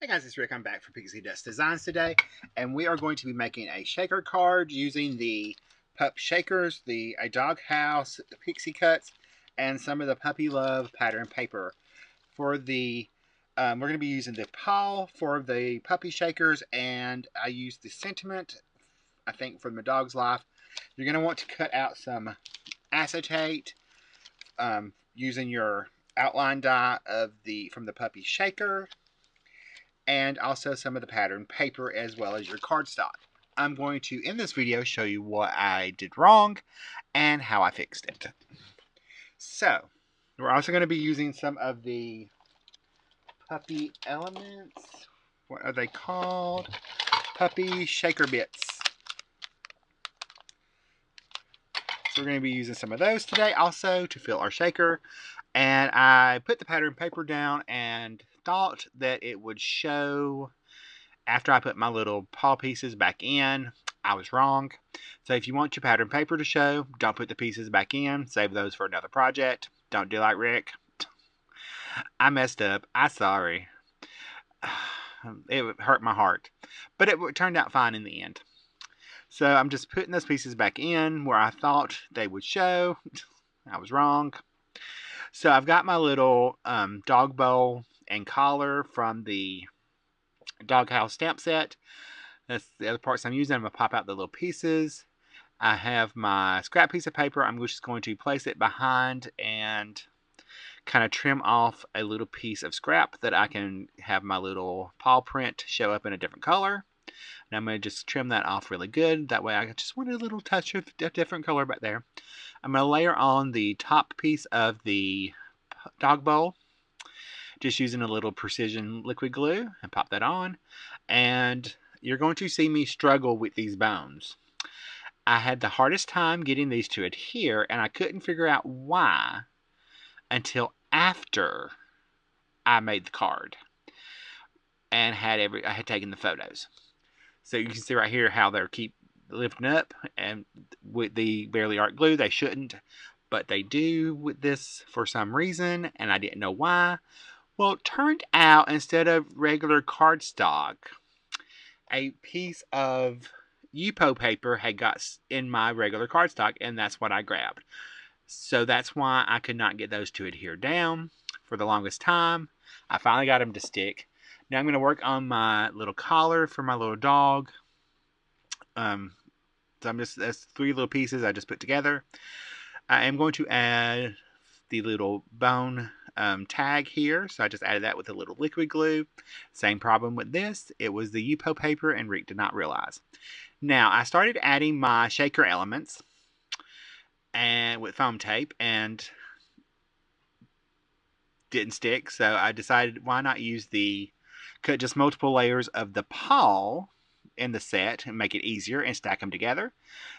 Hey guys, it's Rick. I'm back for Pixi Dust Designs today, and we are going to be making a shaker card using the Pup Shakers, a dog house, the Pixie cuts, and some of the Puppy Love pattern paper. For the, we're going to be using the paw for the Puppy Shakers, and I used the sentiment, I think, for my dog's life. You're going to want to cut out some acetate using your outline die from the Puppy Shaker, and also some of the pattern paper as well as your cardstock. I'm going to, in this video, show you what I did wrong and how I fixed it. So, we're also going to be using some of the puppy elements. What are they called? Puppy Shaker Bits. So we're going to be using some of those today also to fill our shaker. And I put the pattern paper down and thought that it would show after I put my little paw pieces back in. I was wrong. So if you want your pattern paper to show, don't put the pieces back in. Save those for another project. Don't do like Rick. I messed up. I'm sorry. It hurt my heart. But it turned out fine in the end. So I'm just putting those pieces back in where I thought they would show. I was wrong. So I've got my little dog bowl and collar from the doghouse stamp set. That's the other parts I'm using. I'm going to pop out the little pieces. I have my scrap piece of paper. I'm just going to place it behind and kind of trim off a little piece of scrap that I can have my little paw print show up in a different color. And I'm going to just trim that off really good. That way I just want a little touch of a different color back there. I'm going to layer on the top piece of the dog bowl, just using a little precision liquid glue, and pop that on. And you're going to see me struggle with these bones. I had the hardest time getting these to adhere, and I couldn't figure out why until after I made the card and I had taken the photos. So you can see right here how they keep lifting up, and with the barely art glue they shouldn't, but they do with this for some reason, and I didn't know why. Well, it turned out instead of regular cardstock, a piece of Yupo paper had got in my regular cardstock, and that's what I grabbed. So that's why I could not get those to adhere down for the longest time. I finally got them to stick. Now I'm going to work on my little collar for my little dog. So that's 3 little pieces I just put together. I am going to add the little bone tag here. So I just added that with a little liquid glue. Same problem with this. It was the Yupo paper and Rick did not realize. Now I started adding my shaker elements and with foam tape, and didn't stick. So I decided, why not cut just multiple layers of the paw in the set and make it easier and stack them together.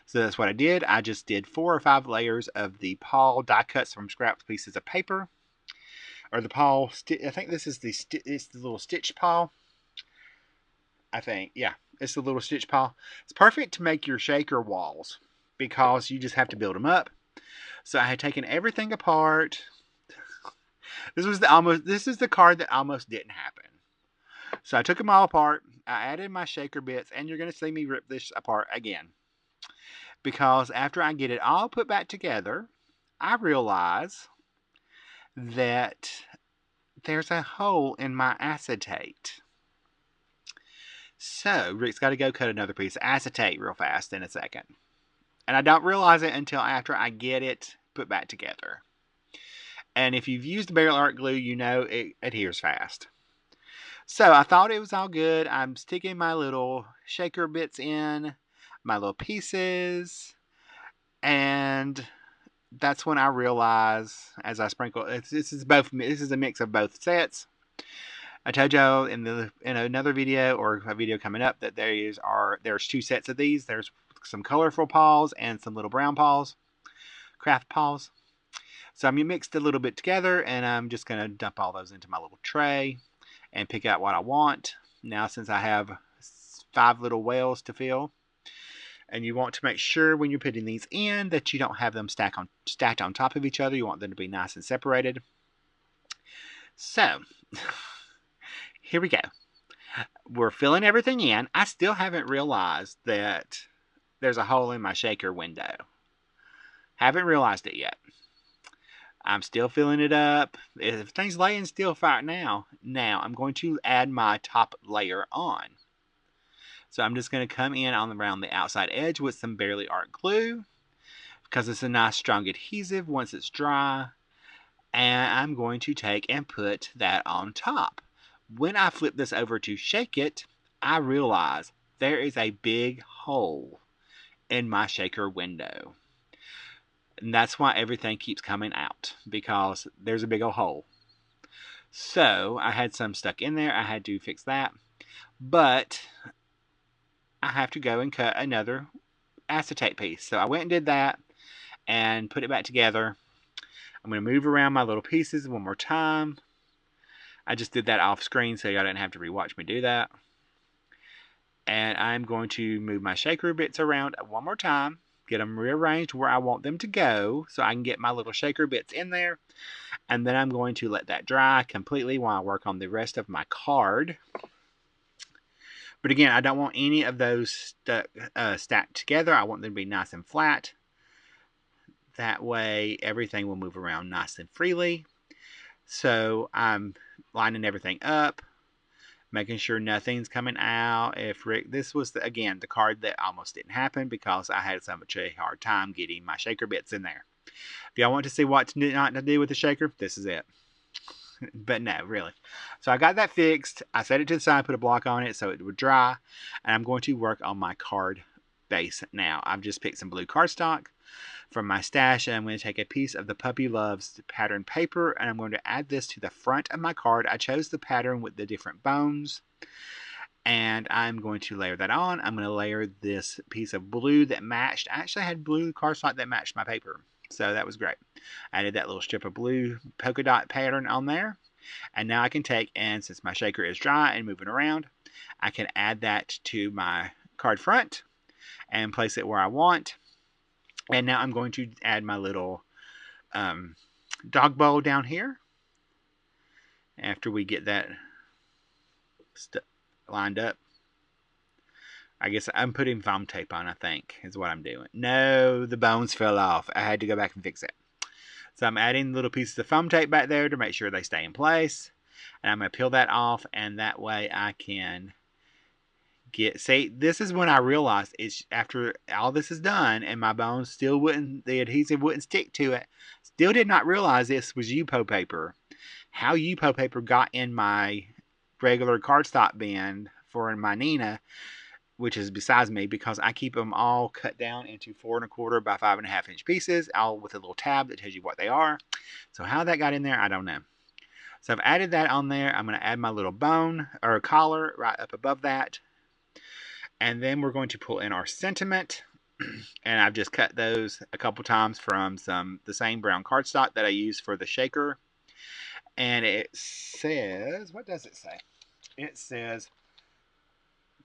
So that's what I did. I just did 4 or 5 layers of the paw die cuts from scrap pieces of paper, or the paw. I think this is it's the little stitch paw. I think, yeah, it's the little stitch paw. It's perfect to make your shaker walls because you just have to build them up. So I had taken everything apart. This is the card that almost didn't happen. So I took them all apart. I added my shaker bits, and you're going to see me rip this apart again. Because after I get it all put back together, I realize that there's a hole in my acetate. So Rick's got to go cut another piece of acetate real fast in a second. And I don't realize it until after I get it put back together. And if you've used barrel art glue, you know it adheres fast. So I thought it was all good. I'm sticking my little shaker bits in, my little pieces, and that's when I realize, as I sprinkle, this is a mix of both sets. I told y'all in another video, or a video coming up, that there's 2 sets of these. There's some colorful paws and some little brown paws, craft paws. So I'm mixed a little bit together, and I'm just going to dump all those into my little tray and pick out what I want. Now, since I have 5 little whales to fill, and you want to make sure when you're putting these in that you don't have them stacked on top of each other. You want them to be nice and separated. So here we go. we're filling everything in. I still haven't realized that there's a hole in my shaker window. Haven't realized it yet. I'm still filling it up. Everything's laying still right now. Now I'm going to add my top layer on. So I'm just going to come in on around the outside edge with some Barely Art glue because it's a nice strong adhesive once it's dry. And I'm going to take and put that on top. When I flip this over to shake it, I realize there is a big hole in my shaker window. And that's why everything keeps coming out, because there's a big old hole. So I had some stuck in there. I had to fix that. But I have to go and cut another acetate piece. So I went and did that and put it back together. I'm going to move around my little pieces one more time. I just did that off screen so y'all didn't have to rewatch me do that. And I'm going to move my shaker bits around one more time. Get them rearranged where I want them to go so I can get my little shaker bits in there. And then I'm going to let that dry completely while I work on the rest of my card. But again, I don't want any of those stacked together. I want them to be nice and flat. That way everything will move around nice and freely. So I'm lining everything up, making sure nothing's coming out. This was, again, the card that almost didn't happen because I had so much a hard time getting my shaker bits in there. If y'all want to see what not to do with the shaker, this is it. But no, really. So I got that fixed. I set it to the side, put a block on it so it would dry. And I'm going to work on my card base now. I've just picked some blue cardstock from my stash, and I'm going to take a piece of the Puppy Loves pattern paper, and I'm going to add this to the front of my card. I chose the pattern with the different bones, and I'm going to layer that on. I'm going to layer this piece of blue that matched. I actually had blue cardstock that matched my paper, so that was great. I added that little strip of blue polka dot pattern on there, and now I can take, and since my shaker is dry and moving around, I can add that to my card front and place it where I want. And now I'm going to add my little dog bowl down here. After we get that lined up. I guess I'm putting foam tape on, I think, is what I'm doing. No, the bones fell off. I had to go back and fix it. So I'm adding little pieces of foam tape back there to make sure they stay in place. And I'm going to peel that off, and that way I can see, this is when I realized, it's after all this is done and my bones still wouldn't, the adhesive wouldn't stick to it. Still did not realize this was Yupo paper. How Yupo paper got in my regular cardstock bin for my Nina, which is besides me, because I keep them all cut down into 4 1/4 by 5.5 inch pieces, all with a little tab that tells you what they are. So how that got in there, I don't know. So I've added that on there. I'm going to add my little bone or collar right up above that. And then we're going to pull in our sentiment. And I've just cut those a couple times from the same brown cardstock that I used for the shaker. And it says, what does it say? It says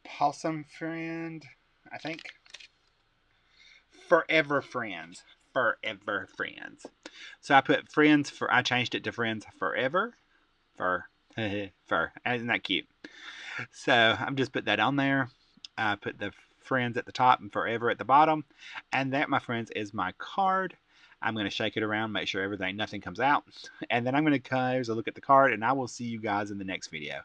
Possum Friend, I think. Forever Friends. Forever Friends. So I put friends I changed it to Friends Forever. Isn't that cute? So I'm just put that on there. I put the friends at the top and forever at the bottom. And that, my friends, is my card. I'm going to shake it around, make sure nothing comes out. And then I'm going to close a look at the card, and I will see you guys in the next video.